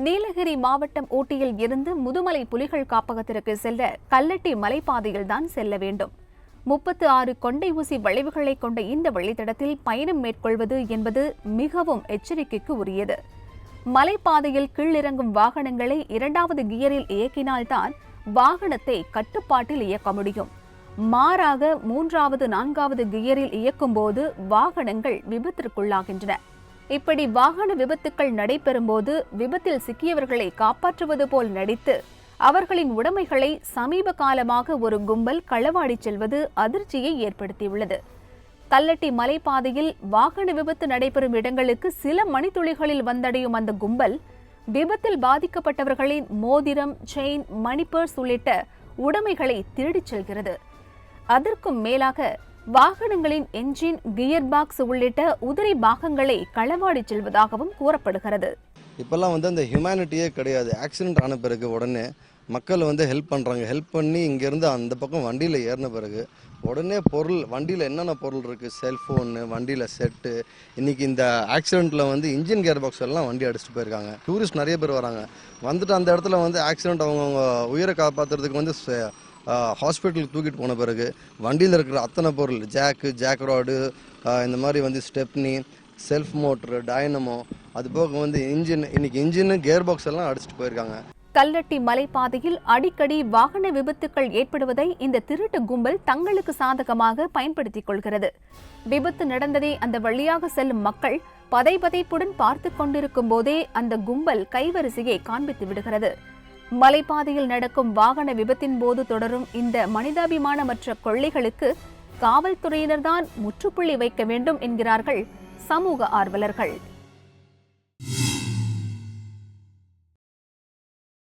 நீலகிரி மாவட்டம் ஊட்டியில் இருந்து முதுமலை புலிகள் காப்பகத்திற்கு செல்ல கல்லட்டி மலைப்பாதையில்தான் செல்ல வேண்டும். 36 கொண்டை ஊசி வளைவுகளை கொண்ட இந்த வழித்தடத்தில் பயணம் மேற்கொள்வது என்பது மிகவும் எச்சரிக்கைக்கு உரியது. மலைப்பாதையில் கீழிறங்கும் வாகனங்களை 2வது கியரில் இயக்கினால்தான் வாகனத்தை கட்டுப்பாட்டில் இயக்க முடியும். மாறாக 3வது 4வது கியரில் இயக்கும்போது வாகனங்கள் விபத்திற்குள்ளாகின்றன. இப்படி வாகன விபத்துக்கள் நடைபெறும்போது விபத்தில் சிக்கியவர்களை காப்பாற்றுவது போல் நடித்து அவர்களின் உடைமைகளை சமீப காலமாக ஒரு கும்பல் களவாடி செல்வது அதிர்ச்சியை ஏற்படுத்தியுள்ளது. கல்லட்டி மலைப்பாதையில் வாகன விபத்து நடைபெறும் இடங்களுக்கு சில மணித்துளிகளில் வந்தடையும் அந்த கும்பல் விபத்தில் பாதிக்கப்பட்டவர்களின் மோதிரம், செயின், மணிபர்ஸ் உள்ளிட்ட உடைமைகளை திருடிச் செல்கிறது. அதற்கும் மேலாக வாகனங்களின் என்ஜின், கியர் பாக்ஸ் உள்ளிட்ட உதிரி பாகங்களை களவாடி செல்வதாகவும் கூறப்படுகிறது. இப்பெல்லாம் அந்த ஹியூமனிட்டியே கிடையாது. ஆக்சிடென்ட் ஆன பிறகு உடனே மக்கள் ஹெல்ப் பண்ணுறாங்க. ஹெல்ப் பண்ணி இங்கேருந்து அந்த பக்கம் வண்டியில் ஏறின பிறகு உடனே பொருள், வண்டியில் என்னென்ன பொருள் இருக்குது, செல்ஃபோனு, வண்டியில் செட்டு. இன்றைக்கி இந்த ஆக்சிடெண்ட்டில் இன்ஜின் கியர் பாக்ஸ் எல்லாம் வண்டி அடிச்சுட்டு போயிருக்காங்க. டூரிஸ்ட் நிறைய பேர் வராங்க. வந்துட்டு அந்த இடத்துல ஆக்சிடெண்ட் அவங்கவுங்க உயிரை காப்பாற்றுறதுக்கு ஹாஸ்பிட்டலுக்கு தூக்கிட்டு போன பிறகு வண்டியில் இருக்கிற அத்தனை பொருள், ஜாக் ராடு, இந்த மாதிரி ஸ்டெப்னி, செல்ஃப் மோட்ரு, டைனமோ, அது போக இன்னைக்கு இன்ஜின், கியர் பாக்ஸ் எல்லாம் அடிச்சுட்டு போயிருக்காங்க. கல்லட்டி மலைப்பாதையில் அடிக்கடி வாகன விபத்துக்கள் ஏற்படுவதை இந்த திருட்டு கும்பல் தங்களுக்கு சாதகமாக பயன்படுத்திக் கொள்கிறது. விபத்து நடந்ததை அந்த வழியாக செல்லும் மக்கள் பதைபதைப்புடன் பார்த்து கொண்டிருக்கும் போதே அந்த கும்பல் கைவரிசையை காண்பித்து விடுகிறது. மலைப்பாதையில் நடக்கும் வாகன விபத்தின் போது தொடரும் இந்த மனிதாபிமானமற்ற கொள்ளைகளுக்கு காவல்துறையினர்தான் முற்றுப்புள்ளி வைக்க வேண்டும் என்கிறார்கள் சமூக ஆர்வலர்கள்.